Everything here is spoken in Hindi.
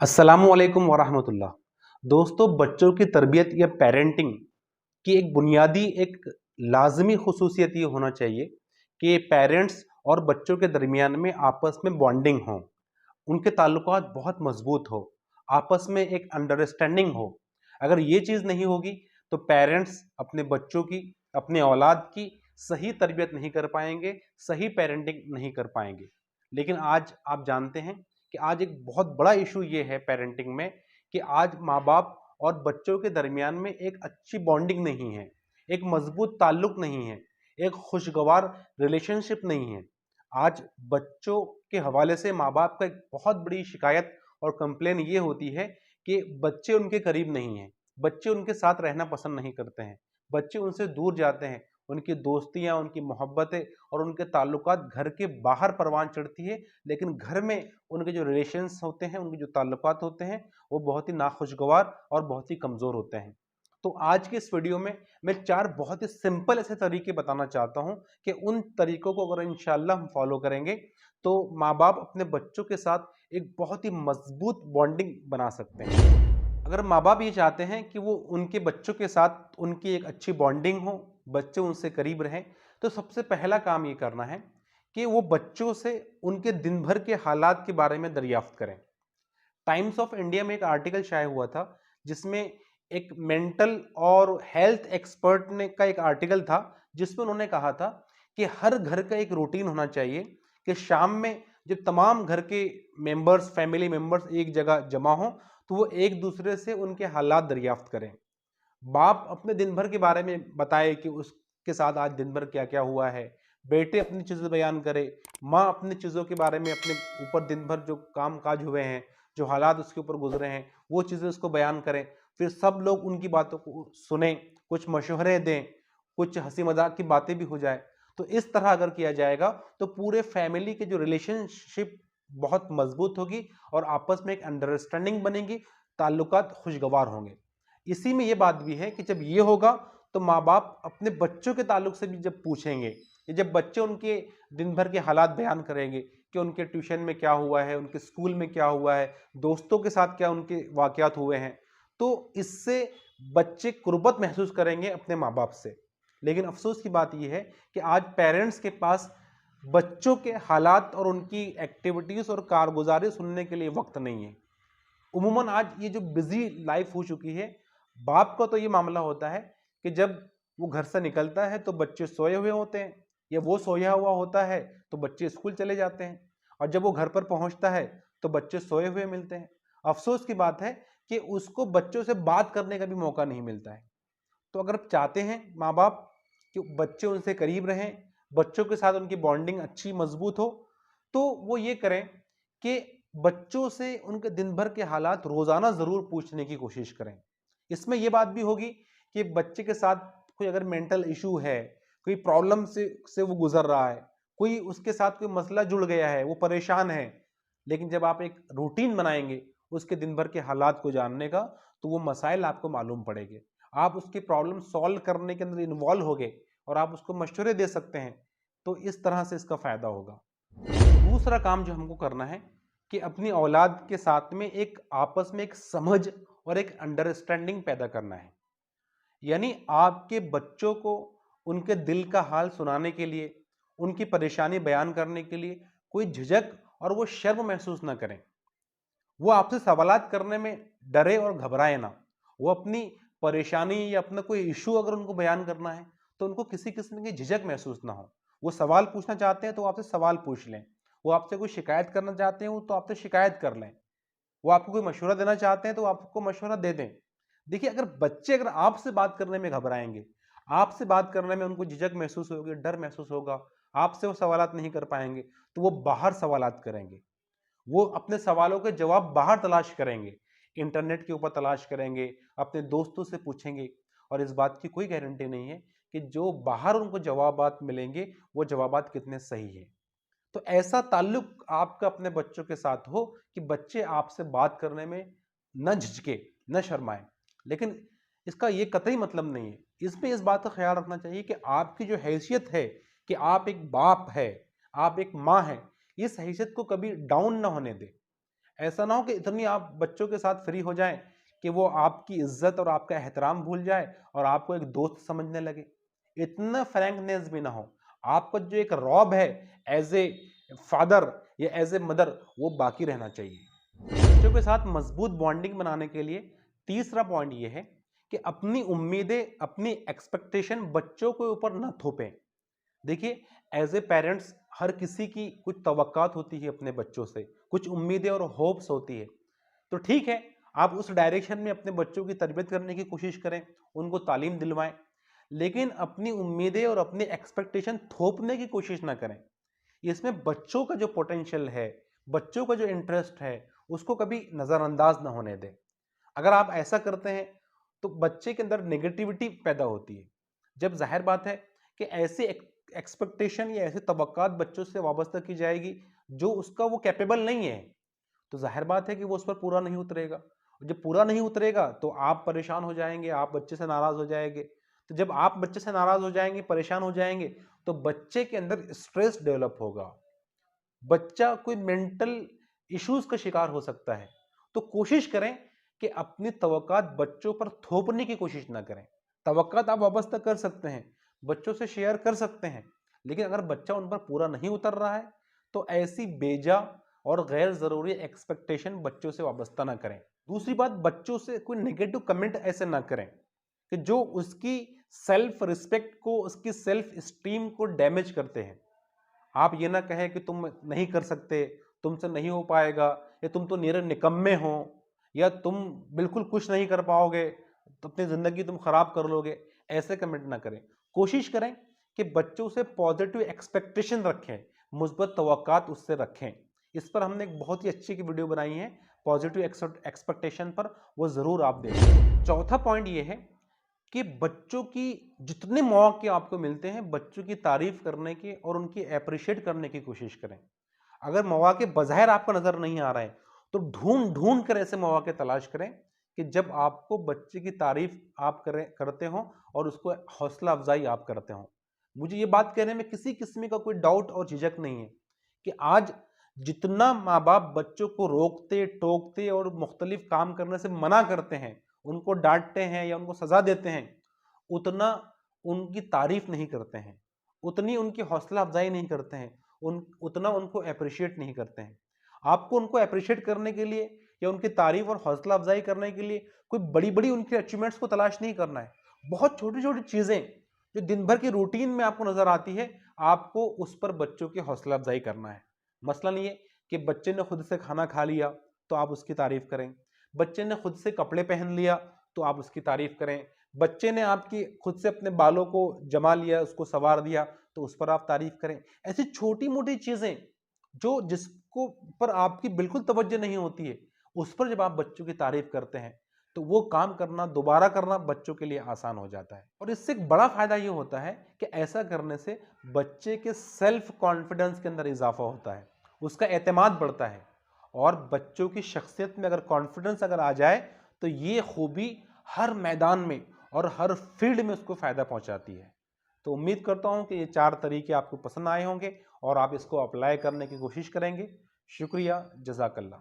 अस्सलामुअलैकुम वरहमतुल्लाह। दोस्तों, बच्चों की तरबियत या पेरेंटिंग की एक बुनियादी एक लाजमी खसूसियत ये होना चाहिए कि पेरेंट्स और बच्चों के दरमियान में आपस में बॉन्डिंग हो, उनके ताल्लुकात बहुत मजबूत हो, आपस में एक अंडरस्टैंडिंग हो। अगर ये चीज़ नहीं होगी तो पेरेंट्स अपने बच्चों की, अपने औलाद की सही तरबियत नहीं कर पाएंगे, सही पेरेंटिंग नहीं कर पाएंगे। लेकिन आज आप जानते हैं कि आज एक बहुत बड़ा इशू ये है पेरेंटिंग में कि आज माँ बाप और बच्चों के दरमियान में एक अच्छी बॉन्डिंग नहीं है, एक मजबूत ताल्लुक नहीं है, एक खुशगवार रिलेशनशिप नहीं है। आज बच्चों के हवाले से माँ बाप का एक बहुत बड़ी शिकायत और कंप्लेन ये होती है कि बच्चे उनके करीब नहीं हैं, बच्चे उनके साथ रहना पसंद नहीं करते हैं, बच्चे उनसे दूर जाते हैं, उनकी दोस्तियां, उनकी मोहब्बतें और उनके ताल्लुकात घर के बाहर परवान चढ़ती है, लेकिन घर में उनके जो रिलेशंस होते हैं, उनके जो ताल्लुकात होते हैं, वो बहुत ही नाखुशगवार और बहुत ही कमज़ोर होते हैं। तो आज की इस वीडियो में मैं 4 बहुत ही सिंपल ऐसे तरीके बताना चाहता हूं कि उन तरीकों को अगर इंशाल्लाह हम फॉलो करेंगे तो माँ बाप अपने बच्चों के साथ एक बहुत ही मजबूत बॉन्डिंग बना सकते हैं। अगर माँ बाप ये चाहते हैं कि वो उनके बच्चों के साथ उनकी एक अच्छी बॉन्डिंग हो, बच्चे उनसे करीब रहें, तो सबसे पहला काम ये करना है कि वो बच्चों से उनके दिन भर के हालात के बारे में दरियाफ्त करें। टाइम्स ऑफ इंडिया में एक आर्टिकल शाया हुआ था जिसमें एक मेंटल और हेल्थ एक्सपर्ट ने का एक आर्टिकल था जिसमें उन्होंने कहा था कि हर घर का एक रूटीन होना चाहिए कि शाम में जब तमाम घर के मेंबर्स, फैमिली मेंबर्स एक जगह जमा हों तो वो एक दूसरे से उनके हालात दरियाफ्त करें। बाप अपने दिन भर के बारे में बताए कि उसके साथ आज दिन भर क्या क्या हुआ है, बेटे अपनी चीज़ें बयान करे, माँ अपनी चीज़ों के बारे में अपने ऊपर दिन भर जो काम काज हुए हैं, जो हालात उसके ऊपर गुजरे हैं, वो चीज़ें उसको बयान करें। फिर सब लोग उनकी बातों को सुने, कुछ मशवरे दें, कुछ हंसी मजाक की बातें भी हो जाए। तो इस तरह अगर किया जाएगा तो पूरे फैमिली के जो रिलेशनशिप बहुत मजबूत होगी और आपस में एक अंडरस्टैंडिंग बनेगी, ताल्लुकात खुशगवार होंगे। इसी में ये बात भी है कि जब ये होगा तो माँ बाप अपने बच्चों के ताल्लुक से भी जब पूछेंगे, जब बच्चे उनके दिन भर के हालात बयान करेंगे कि उनके ट्यूशन में क्या हुआ है, उनके स्कूल में क्या हुआ है, दोस्तों के साथ क्या उनके वाकयात हुए हैं, तो इससे बच्चे कुर्बत महसूस करेंगे अपने माँ बाप से। लेकिन अफसोस की बात यह है कि आज पेरेंट्स के पास बच्चों के हालात और उनकी एक्टिविटीज़ और कारगुजारी सुनने के लिए वक्त नहीं है। उमूमन आज ये जो बिजी लाइफ हो चुकी है, बाप का तो ये मामला होता है कि जब वो घर से निकलता है तो बच्चे सोए हुए होते हैं या वो सोया हुआ होता है तो बच्चे स्कूल चले जाते हैं, और जब वो घर पर पहुंचता है तो बच्चे सोए हुए मिलते हैं। अफसोस की बात है कि उसको बच्चों से बात करने का भी मौका नहीं मिलता है। तो अगर चाहते हैं माँ बाप कि बच्चे उनसे करीब रहें, बच्चों के साथ उनकी बॉन्डिंग अच्छी मजबूत हो, तो वो ये करें कि बच्चों से उनके दिन भर के हालात रोजाना जरूर पूछने की कोशिश करें। इसमें यह बात भी होगी कि बच्चे के साथ कोई अगर मेंटल इशू है, कोई प्रॉब्लम से वो गुजर रहा है, कोई उसके साथ कोई मसला जुड़ गया है, वो परेशान है, लेकिन जब आप एक रूटीन बनाएंगे उसके दिन भर के हालात को जानने का, तो वो मसाइल आपको मालूम पड़ेंगे, आप उसकी प्रॉब्लम सॉल्व करने के अंदर इन्वॉल्व हो गए और आप उसको मशवरे दे सकते हैं। तो इस तरह से इसका फायदा होगा। दूसरा काम जो हमको करना है कि अपनी औलाद के साथ में एक आपस में एक समझ और एक अंडरस्टैंडिंग पैदा करना है। यानी आपके बच्चों को उनके दिल का हाल सुनाने के लिए, उनकी परेशानी बयान करने के लिए कोई झिझक और वो शर्म महसूस ना करें। वो आपसे सवालात करने में डरे और घबराए ना। वो अपनी परेशानी या अपना कोई इशू अगर उनको बयान करना है तो उनको किसी किस्म की झिझक महसूस ना हो। वो सवाल पूछना चाहते हैं तो आपसे सवाल पूछ लें, वो आपसे कोई शिकायत करना चाहते हैं तो आपसे शिकायत कर लें, वो आपको कोई मशवरा देना चाहते हैं तो आपको मशवरा दे दें। देखिए, अगर बच्चे अगर आपसे बात करने में घबराएंगे, आपसे बात करने में उनको झिझक महसूस होगी, डर महसूस होगा, आपसे वो सवालात नहीं कर पाएंगे, तो वो बाहर सवालात करेंगे, वो अपने सवालों के जवाब बाहर तलाश करेंगे, इंटरनेट के ऊपर तलाश करेंगे, अपने दोस्तों से पूछेंगे। और इस बात की कोई गारंटी नहीं है कि जो बाहर उनको जवाबात मिलेंगे वो जवाबात कितने सही है। तो ऐसा ताल्लुक आपका अपने बच्चों के साथ हो कि बच्चे आपसे बात करने में न झिझके, न शर्माए। लेकिन इसका ये कतई मतलब नहीं है, इसमें इस बात का ख्याल रखना चाहिए कि आपकी जो हैसियत है कि आप एक बाप है, आप एक माँ है, इस हैसियत को कभी डाउन ना होने दे। ऐसा ना हो कि इतनी आप बच्चों के साथ फ्री हो जाएं कि वो आपकी इज्जत और आपका एहतराम भूल जाए और आपको एक दोस्त समझने लगे। इतना फ्रैंकनेस भी ना हो। आपका जो एक रौब है एज ए फादर या एज ए मदर, वो बाकी रहना चाहिए। बच्चों के साथ मजबूत बॉन्डिंग बनाने के लिए तीसरा पॉइंट ये है कि अपनी उम्मीदें, अपनी एक्सपेक्टेशन बच्चों के ऊपर न थोपें। देखिए, एज ए पेरेंट्स हर किसी की कुछ तवक्कात होती है अपने बच्चों से, कुछ उम्मीदें और होप्स होती है। तो ठीक है, आप उस डायरेक्शन में अपने बच्चों की तरबियत करने की कोशिश करें, उनको तालीम दिलवाएं, लेकिन अपनी उम्मीदें और अपनी एक्सपेक्टेशन थोपने की कोशिश ना करें। इसमें बच्चों का जो पोटेंशियल है, बच्चों का जो इंटरेस्ट है, उसको कभी नज़रअंदाज ना होने दें। अगर आप ऐसा करते हैं तो बच्चे के अंदर नेगेटिविटी पैदा होती है। जब जाहिर बात है कि ऐसी एक्सपेक्टेशन या ऐसे तवक्कात बच्चों से वाबस्ता की जाएगी जो उसका वो कैपेबल नहीं है, तो जाहिर बात है कि वो उस पर पूरा नहीं उतरेगा। जब पूरा नहीं उतरेगा तो आप परेशान हो जाएंगे, आप बच्चे से नाराज हो जाएंगे। तो जब आप बच्चे से नाराज हो जाएंगे, परेशान हो जाएंगे, तो बच्चे के अंदर स्ट्रेस डेवलप होगा, बच्चा कोई मेंटल इश्यूज का शिकार हो सकता है। तो कोशिश करें कि अपनी तवक्कात बच्चों पर थोपने की कोशिश ना करें। तवक्कात आप वाबस्ता कर सकते हैं, बच्चों से शेयर कर सकते हैं, लेकिन अगर बच्चा उन पर पूरा नहीं उतर रहा है तो ऐसी बेजा और गैर जरूरी एक्सपेक्टेशन बच्चों से वाबस्ता ना करें। दूसरी बात, बच्चों से कोई नेगेटिव कमेंट ऐसे ना करें कि जो उसकी सेल्फ रिस्पेक्ट को, उसकी सेल्फ स्टीम को डैमेज करते हैं। आप ये ना कहें कि तुम नहीं कर सकते, तुमसे नहीं हो पाएगा, या तुम तो निरे निकम्मे हो, या तुम बिल्कुल कुछ नहीं कर पाओगे, तो अपनी ज़िंदगी तुम खराब कर लोगे। ऐसे कमेंट ना करें। कोशिश करें कि बच्चों से पॉजिटिव एक्सपेक्टेशन रखें, मुस्बत तवक्कात उससे रखें। इस पर हमने एक बहुत ही अच्छी की वीडियो बनाई है पॉजिटिव एक्सपेक्टेशन पर, वो ज़रूर आप देखें। चौथा पॉइंट ये है कि बच्चों की जितने मौके आपको मिलते हैं, बच्चों की तारीफ करने की और उनकी अप्रिशिएट करने की कोशिश करें। अगर मौके बज़ाहिर आपको नजर नहीं आ रहे हैं तो ढूंढ ढूंढ कर ऐसे मौके तलाश करें कि जब आपको बच्चे की तारीफ आप करते हो और उसको हौसला अफजाई आप करते हो। मुझे ये बात कहने में किसी किस्म का कोई डाउट और झिझक नहीं है कि आज जितना माँ बाप बच्चों को रोकते टोकते और मुख्तलिफ काम करने से मना करते हैं, उनको डांटते हैं या उनको सजा देते हैं, उतना उनकी तारीफ नहीं करते हैं, उतनी उनकी हौसला अफजाई नहीं करते हैं, उतना उनको अप्रिशिएट नहीं करते हैं। आपको उनको अप्रिशिएट करने के लिए या उनकी तारीफ और हौसला अफजाई करने के लिए कोई बड़ी बड़ी उनकी अचीवमेंट्स को तलाश नहीं करना है। बहुत छोटी छोटी चीज़ें जो दिन भर की रूटीन में आपको नजर आती है, आपको उस पर बच्चों की हौसला अफजाई करना है। मसलन ये कि बच्चे ने खुद से खाना खा लिया तो आप उसकी तारीफ करें, बच्चे ने खुद से कपड़े पहन लिया तो आप उसकी तारीफ करें, बच्चे ने आपकी खुद से अपने बालों को जमा लिया, उसको संवार दिया, तो उस पर आप तारीफ करें। ऐसी छोटी मोटी चीजें जो जिसको पर आपकी बिल्कुल तवज्जो नहीं होती है, उस पर जब आप बच्चों की तारीफ करते हैं तो वो काम करना, दोबारा करना बच्चों के लिए आसान हो जाता है। और इससे एक बड़ा फायदा ये होता है कि ऐसा करने से बच्चे के सेल्फ कॉन्फिडेंस के अंदर इजाफा होता है, उसका एतमाद बढ़ता है, और बच्चों की शख्सियत में अगर कॉन्फिडेंस अगर आ जाए तो ये खूबी हर मैदान में और हर फील्ड में उसको फ़ायदा पहुंचाती है। तो उम्मीद करता हूं कि ये 4 तरीके आपको पसंद आए होंगे और आप इसको अप्लाई करने की कोशिश करेंगे। शुक्रिया, जज़ाकल्लाह।